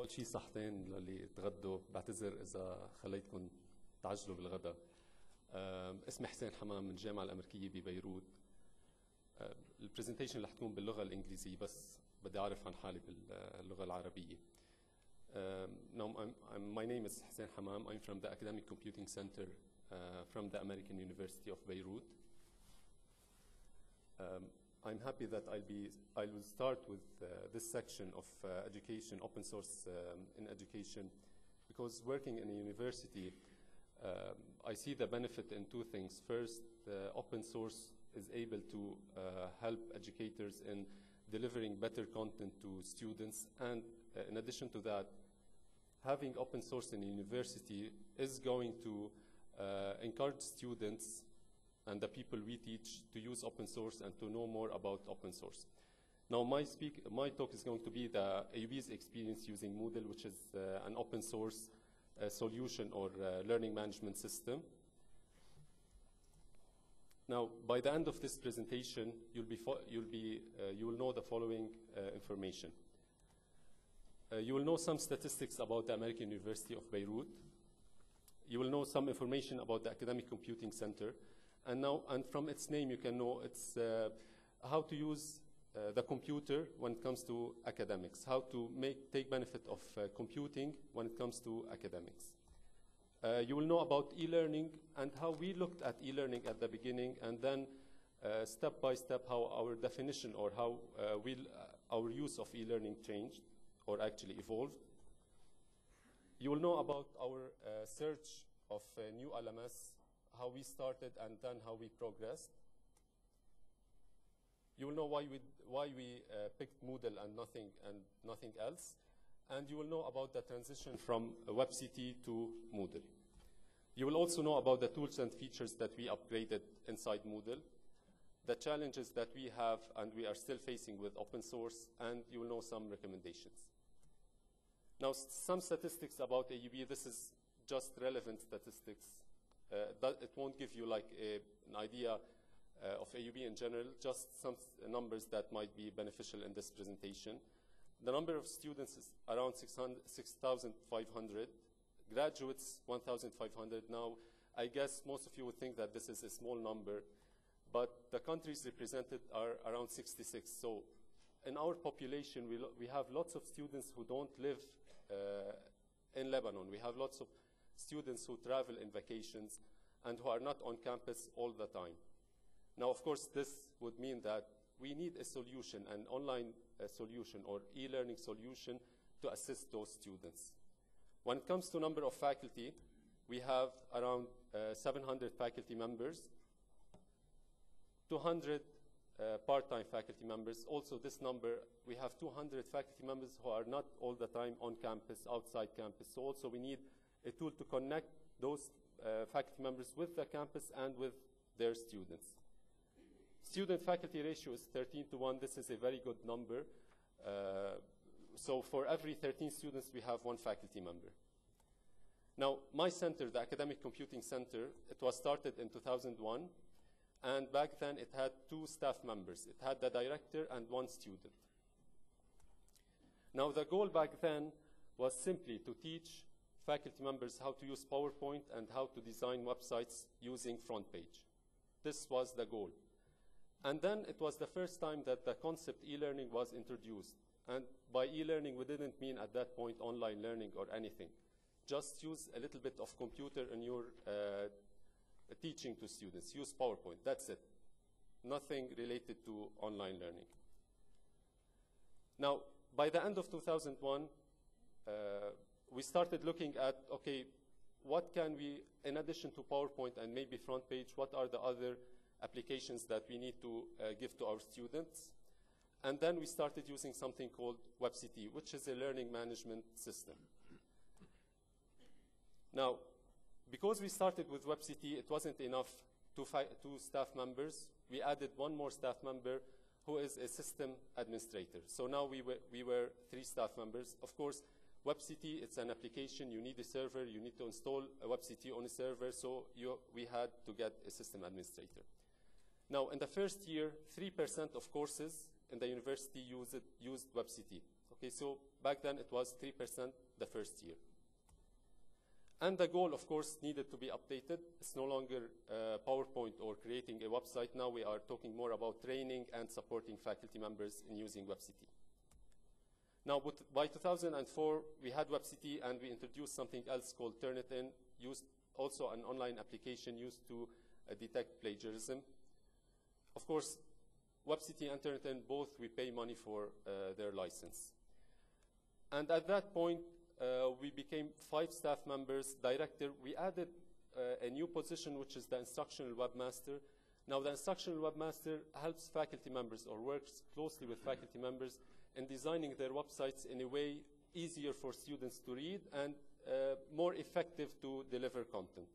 أول شيء صحتين للي تغدوا، بعتذر إذا خليتكم تعجلوا بالغداء. اسمي حسين حمام من الجامعة الأمريكية ببيروت. البرزنتيشن رح تكون باللغة الإنجليزية، بس بدي أعرف عن حالي باللغة العربية. My name is Hussein Hammam. I'm from the Academic Computing Center from the American University of Beirut. I'm happy that I will start with this section of education, open source in education, because working in a university, I see the benefit in two things. First, open source is able to help educators in delivering better content to students, and in addition to that, having open source in a university is going to encourage students and the people we teach to use open source and to know more about open source. Now, my talk is going to be the AUB's experience using Moodle, which is an open source solution or learning management system. Now, by the end of this presentation, you will know the following information. You will know some statistics about the American University of Beirut. You will know some information about the Academic Computing Center. And from its name, you can know it's how to use the computer when it comes to academics, how to take benefit of computing when it comes to academics. You will know about e-learning and how we looked at e-learning at the beginning, and then step by step how our definition or how our use of e-learning changed or actually evolved. You will know about our search of new LMS, how we started and then how we progressed. You will know why we picked Moodle and nothing else. And you will know about the transition from WebCT to Moodle. You will also know about the tools and features that we upgraded inside Moodle, the challenges that we have and we are still facing with open source, and you will know some recommendations. Now, some statistics about AUB. This is just relevant statistics. It won't give you like an idea of AUB in general, just some numbers that might be beneficial in this presentation. The number of students is around 6,500. Graduates, 1,500. Now, I guess most of you would think that this is a small number, but the countries represented are around 66. So in our population, we have lots of students who don't live in Lebanon. We have lots of students who travel in vacations and who are not on campus all the time. Now, of course, this would mean that we need a solution, an online solution or e-learning solution to assist those students. When it comes to number of faculty, we have around 700 faculty members, 200 part-time faculty members. Also, this number, we have 200 faculty members who are not all the time on campus, outside campus. So also we need a tool to connect those faculty members with the campus and with their students. Student-faculty ratio is 13:1. This is a very good number. So for every 13 students, we have one faculty member. Now, my center, the Academic Computing Center, it was started in 2001. And back then, it had 2 staff members. It had the director and 1 student. Now, the goal back then was simply to teach faculty members how to use PowerPoint and how to design websites using front page. This was the goal. And then it was the first time that the concept e-learning was introduced. And by e-learning, we didn't mean at that point online learning or anything. Just use a little bit of computer in your teaching to students. Use PowerPoint. That's it. Nothing related to online learning. Now, by the end of 2001, we started looking at, okay, what can we, in addition to PowerPoint and maybe front page, what are the other applications that we need to give to our students? And then we started using something called WebCT, which is a learning management system. Now, because we started with WebCT, it wasn't enough to 2 staff members. We added 1 more staff member who is a system administrator. So now we were 3 staff members. Of course, WebCT, it's an application. You need a server. You need to install a WebCT on a server. So we had to get a system administrator. Now, in the first year, 3% of courses in the university used WebCT. Okay, so back then it was 3% the first year. And the goal, of course, needed to be updated. It's no longer PowerPoint or creating a website. Now we are talking more about training and supporting faculty members in using WebCT. Now, by 2004, we had WebCT, and we introduced something else called Turnitin, used also an online application used to detect plagiarism. Of course, WebCT and Turnitin, both we pay money for their license. And at that point, we became 5 staff members, director. We added a new position, which is the instructional webmaster. Now, the instructional webmaster helps faculty members or works closely with faculty members in designing their websites in a way easier for students to read and more effective to deliver content.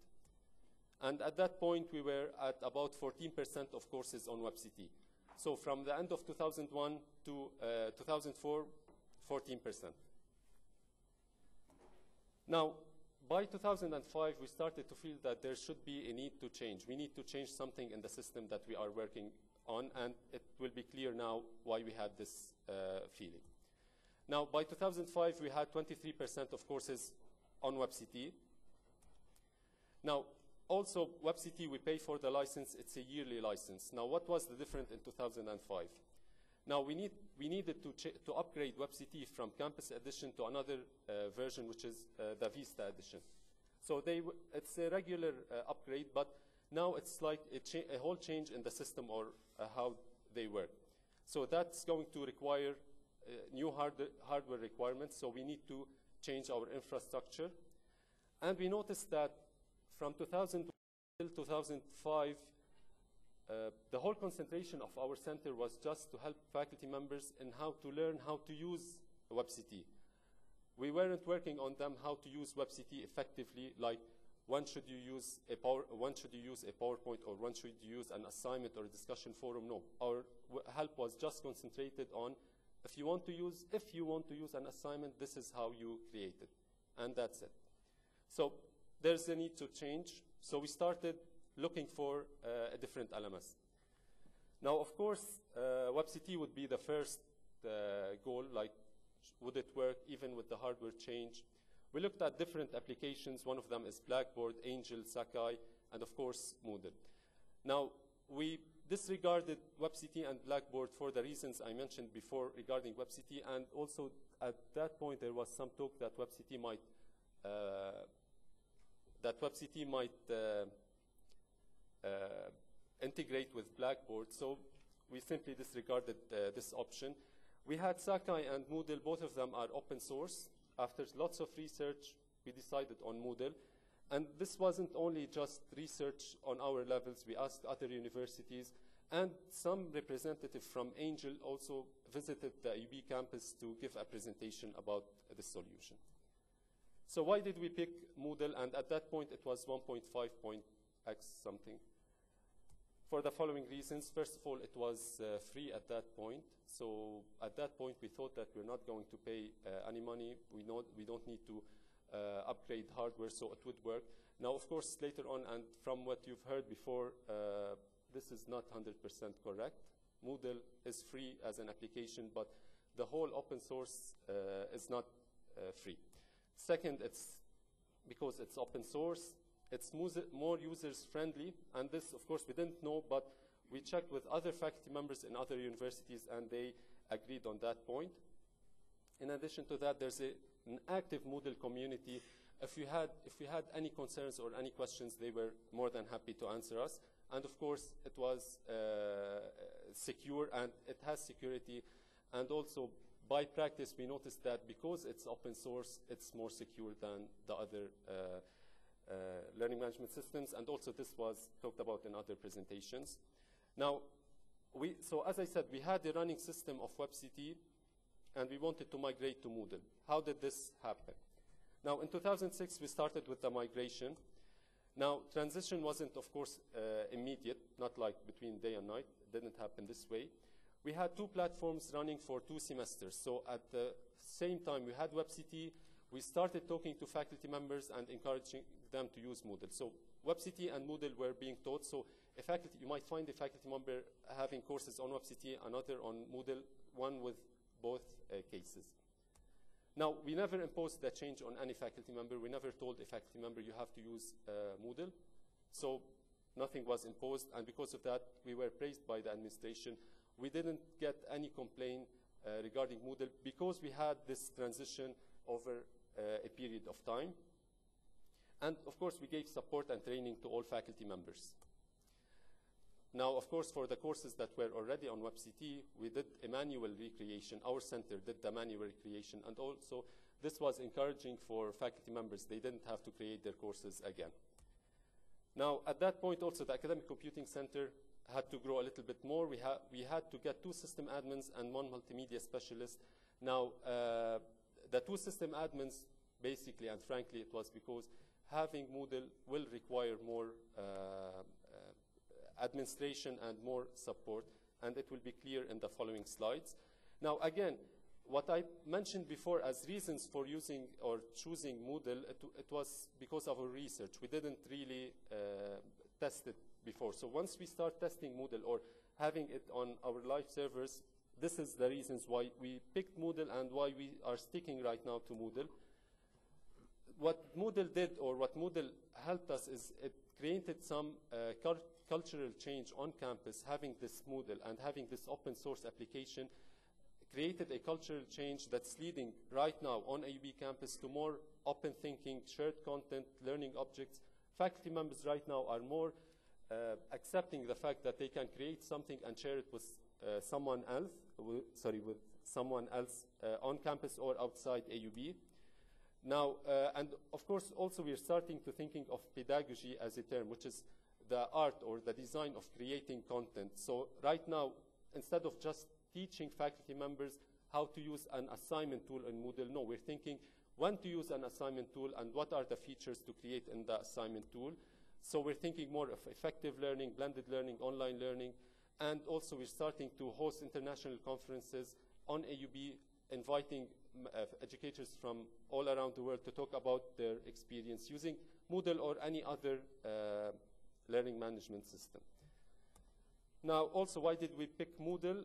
And at that point, we were at about 14% of courses on WebCT. So from the end of 2001 to 2004, 14%. Now, by 2005, we started to feel that there should be a need to change. We need to change something in the system that we are working on, and it will be clear now why we had this feeling. Now, by 2005, we had 23% of courses on WebCT. Now, also, WebCT, we pay for the license. It's a yearly license. Now, what was the difference in 2005? Now, we needed to upgrade WebCT from Campus Edition to another version, which is the Vista Edition. So it's a regular upgrade, but now it's like a whole change in the system or how they work. So that's going to require new hardware requirements, so we need to change our infrastructure. And we noticed that from 2000 till 2005, the whole concentration of our center was just to help faculty members in how to learn how to use WebCT. We weren't working on them how to use WebCT effectively, like when should you use a PowerPoint, or when should you use an assignment or a discussion forum. No, our help was just concentrated on if you want to use an assignment, this is how you create it, and that's it. So there's a need to change. So we started looking for a different LMS. Now, of course, WebCT would be the first goal, like would it work even with the hardware change? We looked at different applications. One of them is Blackboard, Angel, Sakai, and of course, Moodle. Now, we disregarded WebCT and Blackboard for the reasons I mentioned before regarding WebCT, and also at that point there was some talk that WebCT might integrate with Blackboard, so we simply disregarded this option. We had Sakai and Moodle. Both of them are open source. After lots of research, we decided on Moodle. And this wasn't only just research on our levels. We asked other universities, and some representative from Angel also visited the UB campus to give a presentation about the solution. So why did we pick Moodle? And at that point, it was 1.5x something. For the following reasons. First of all, it was free at that point. So at that point, we thought that we're not going to pay any money. We don't need to upgrade hardware, so it would work. Now, of course, later on, and from what you've heard before, this is not 100% correct. Moodle is free as an application, but the whole open source is not free. Second, it's because it's open source, it's more users-friendly, and this, of course, we didn't know, but we checked with other faculty members in other universities, and they agreed on that point. In addition to that, there's an active Moodle community. If we had any concerns or any questions, they were more than happy to answer us. And of course, it was secure, and it has security. And also, by practice, we noticed that because it's open source, it's more secure than the other learning management systems. And also, this was talked about in other presentations. Now, so as I said, we had a running system of WebCT, and we wanted to migrate to Moodle. How did this happen? Now, in 2006, we started with the migration. Now, transition wasn't, of course, immediate, not like between day and night. It didn't happen this way. We had 2 platforms running for 2 semesters. So at the same time we had WebCT, we started talking to faculty members and encouraging them to use Moodle. So WebCT and Moodle were being taught. So you might find a faculty member having courses on WebCT, another on Moodle, one with both cases. Now, we never imposed that change on any faculty member. We never told a faculty member you have to use Moodle. So nothing was imposed, and because of that, we were praised by the administration. We didn't get any complaint regarding Moodle because we had this transition over a period of time. And of course, we gave support and training to all faculty members. Now, of course, for the courses that were already on WebCT, we did a manual recreation. Our center did the manual recreation, and also this was encouraging for faculty members. They didn't have to create their courses again. Now, at that point also, the Academic Computing Center had to grow a little bit more. We had to get 2 system admins and 1 multimedia specialist. Now, the 2 system admins, basically and frankly, it was because having Moodle will require more administration and more support, and it will be clear in the following slides. Now, again, what I mentioned before as reasons for using or choosing Moodle, it was because of our research. We didn't really test it before. So once we start testing Moodle or having it on our live servers, this is the reasons why we picked Moodle and why we are sticking right now to Moodle. What Moodle did, or what Moodle helped us, is it created some cultural change on campus. Having this Moodle and having this open source application created a cultural change that's leading right now on AUB campus to more open thinking, shared content, learning objects. Faculty members right now are more accepting the fact that they can create something and share it with someone else, on campus or outside AUB. Now, and of course, also we're starting to thinking of pedagogy as a term, which is the art or the design of creating content. So right now, instead of just teaching faculty members how to use an assignment tool in Moodle, no, we're thinking when to use an assignment tool and what are the features to create in the assignment tool. So we're thinking more of effective learning, blended learning, online learning, and also we're starting to host international conferences on AUB, inviting educators from all around the world to talk about their experience using Moodle or any other learning management system. Now, also, why did we pick Moodle?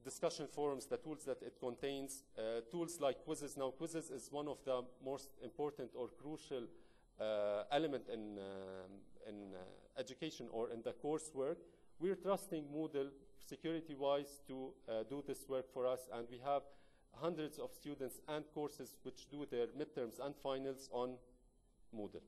Discussion forums, the tools that it contains, tools like quizzes. Now, quizzes is one of the most important or crucial element in education or in the coursework. We're trusting Moodle security-wise to do this work for us, and we have hundreds of students and courses which do their midterms and finals on Moodle.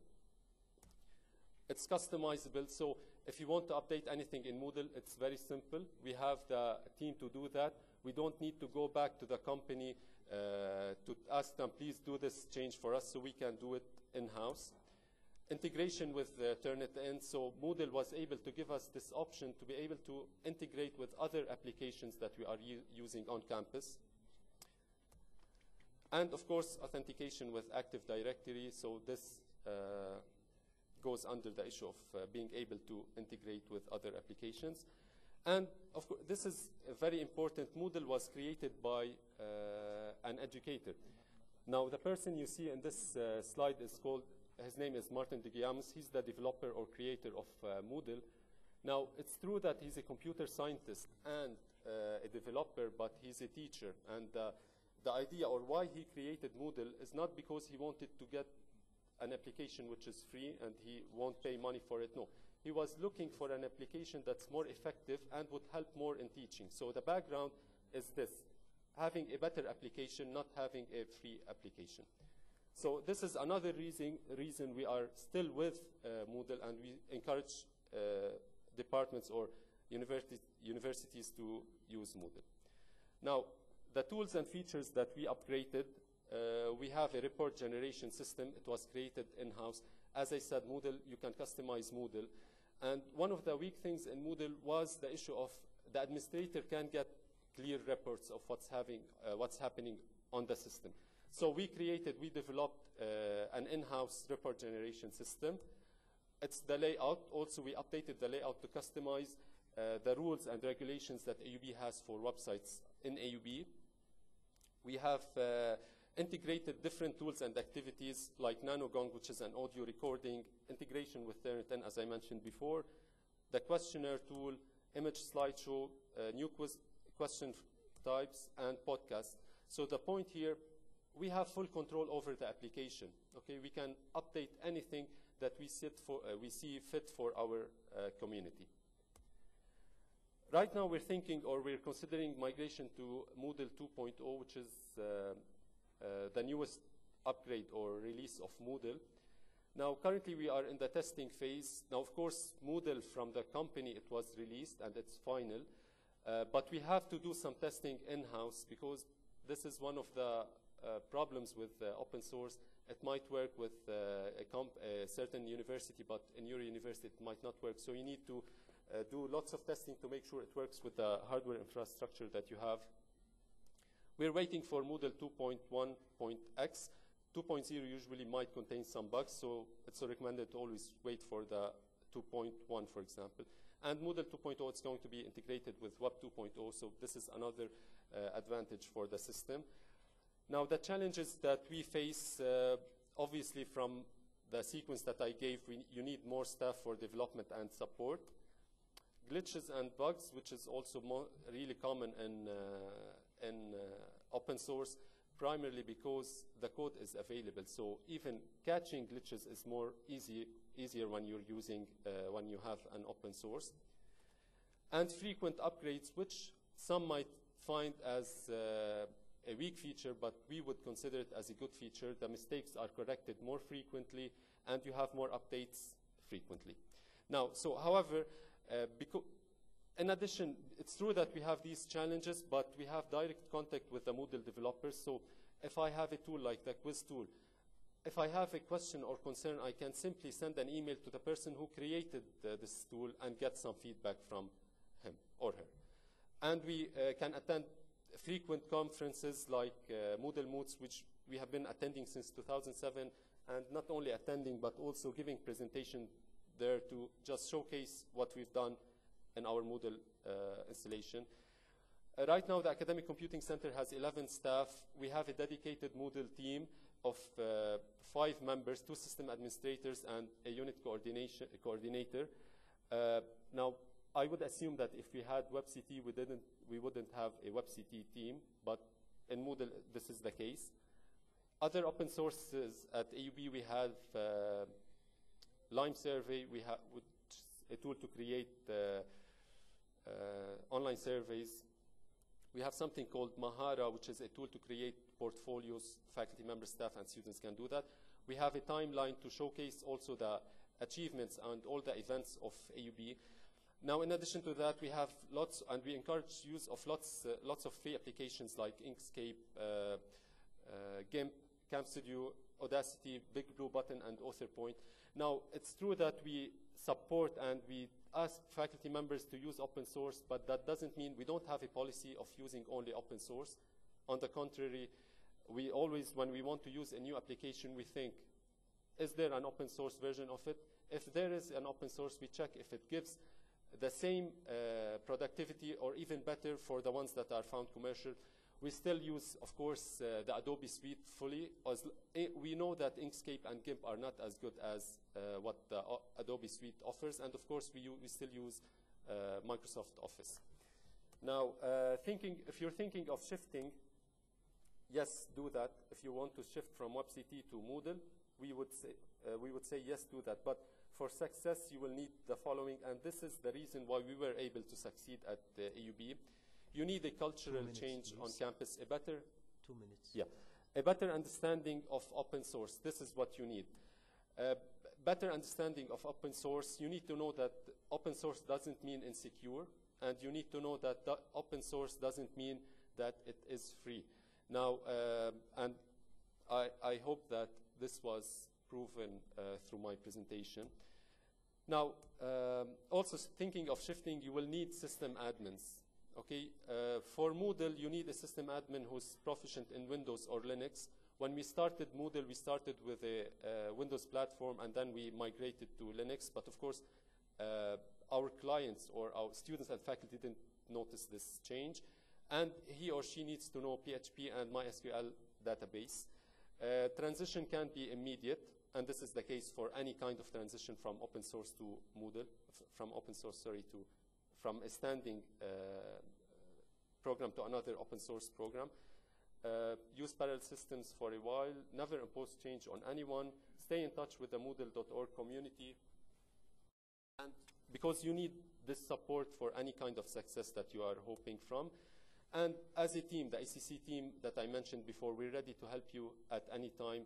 It's customizable, so if you want to update anything in Moodle, it's very simple. We have the team to do that. We don't need to go back to the company to ask them, please do this change for us, so we can do it in-house. Integration with Turnitin, so Moodle was able to give us this option to be able to integrate with other applications that we are using on campus. And of course, authentication with Active Directory, so this goes under the issue of being able to integrate with other applications. And of course, this is very important. Moodle was created by an educator. Now, the person you see in this slide is called, his name is Martin de Guillaumes. He's the developer or creator of Moodle. Now, it's true that he's a computer scientist and a developer, but he's a teacher. And the idea or why he created Moodle is not because he wanted to get an application which is free and he won't pay money for it. No, he was looking for an application that's more effective and would help more in teaching. So the background is this: having a better application, not having a free application. So this is another reason we are still with Moodle, and we encourage departments or universities to use Moodle. Now, the tools and features that we upgraded, we have a report generation system. It was created in-house. As I said, Moodle, you can customize Moodle. And one of the weak things in Moodle was the issue of the administrator can get clear reports of what's happening on the system. So we developed an in-house report generation system. It's the layout. Also, we updated the layout to customize the rules and regulations that AUB has for websites in AUB. We have integrated different tools and activities like NanoGong, which is an audio recording, integration with Turnitin, as I mentioned before, the questionnaire tool, image slideshow, new question types, and podcasts. So the point here we have full control over the application. Okay, we can update anything that we see fit for our community. Right now we're thinking, or we're considering migration to Moodle 2.0, which is the newest upgrade or release of Moodle. Now, currently we are in the testing phase. Now, of course, Moodle from the company, it was released and it's final, but we have to do some testing in-house because this is one of the problems with open source. It might work with a certain university, but in your university it might not work. So you need to do lots of testing to make sure it works with the hardware infrastructure that you have. We're waiting for Moodle 2.1.x. 2.0 usually might contain some bugs, so it's recommended to always wait for the 2.1, for example. And Moodle 2.0 is going to be integrated with Web 2.0, so this is another advantage for the system. Now, the challenges that we face, obviously from the sequence that I gave, you need more staff for development and support. Glitches and bugs, which is also really common in open source, primarily because the code is available. So even catching glitches is easier when you're using, when you have an open source. And frequent upgrades, which some might find as a weak feature, but we would consider it as a good feature. The mistakes are corrected more frequently, and you have more updates frequently. Now, so however, in addition, it's true that we have these challenges, but we have direct contact with the Moodle developers. So if I have a tool like the quiz tool, if I have a question or concern, I can simply send an email to the person who created this tool and get some feedback from him or her. And we can attend frequent conferences like Moodle Moots, which we have been attending since 2007, and not only attending, but also giving presentation there to just showcase what we've done in our Moodle installation. Right now, the Academic Computing Center has 11 staff. We have a dedicated Moodle team of 5 members, 2 system administrators, and a unit coordinator. Now, I would assume that if we had WebCT, we wouldn't have a WebCT team, but in Moodle, this is the case. Other open sources at AUB, we have Lime Survey, we have a tool to create online surveys. We have something called Mahara, which is a tool to create portfolios. Faculty members, staff, and students can do that. We have a timeline to showcase also the achievements and all the events of AUB. Now, in addition to that, we have lots, and we encourage use of lots of free applications like Inkscape, GIMP, CamStudio, Audacity, Big Blue Button, and AuthorPoint. Now, it's true that we support and we ask faculty members to use open source, but that doesn't mean we don't have a policy of using only open source. On the contrary, we always, when we want to use a new application, we think, is there an open source version of it? If there is an open source, we check if it gives the same productivity or even better for the ones that are found commercial. We still use, of course, the Adobe Suite fully. We know that Inkscape and GIMP are not as good as what the Adobe Suite offers, and of course, we still use Microsoft Office. Now, if you're thinking of shifting, yes, do that. If you want to shift from WebCT to Moodle, we would say yes, do that. But for success, you will need the following, and this is the reason why we were able to succeed at AUB. You need a cultural change on campus, a better 2 minutes. Yeah, a better understanding of open source. This is what you need. Better understanding of open source. You need to know that open source doesn't mean insecure, and you need to know that open source doesn't mean that it is free. Now, and I hope that this was proven through my presentation. Now, also thinking of shifting, you will need system admins. Okay, for Moodle, you need a system admin who's proficient in Windows or Linux. When we started Moodle, we started with a Windows platform, and then we migrated to Linux. But of course, our clients or our students and faculty didn't notice this change. And he or she needs to know PHP and MySQL database. Transition can be immediate, and this is the case for any kind of transition from open source to Moodle, from a standing program to another open source program. use parallel systems for a while, never impose change on anyone, stay in touch with the Moodle.org community, and because you need this support for any kind of success that you are hoping from. And as a team, the ACC team that I mentioned before, we're ready to help you at any time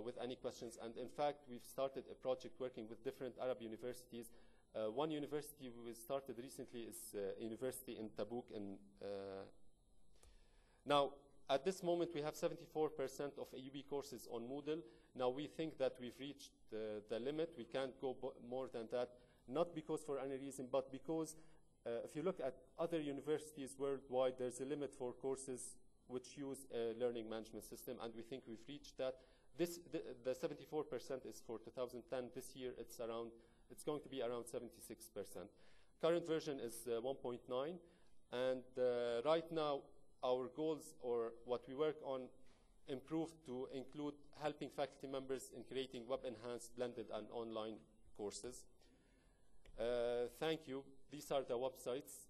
with any questions. And in fact, we've started a project working with different Arab universities. One university we started recently is a university in Tabuk. Now, at this moment, we have 74% of AUB courses on Moodle. Now, we think that we've reached the limit. We can't go more than that, not because for any reason, but because if you look at other universities worldwide, there's a limit for courses which use a learning management system, and we think we've reached that. The 74% is for 2010. This year, it's going to be around 76%. Current version is 1.9, and right now, our goals, or what we work on, improved to include helping faculty members in creating web-enhanced, blended, and online courses. Thank you. These are the websites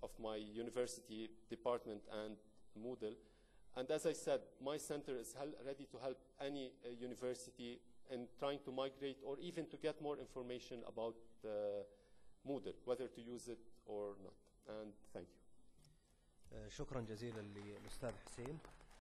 of my university department and Moodle. And as I said, my center is ready to help any university in trying to migrate or even to get more information about Moodle, whether to use it or not. And thank you. شكرا جزيلا للأستاذ حسين.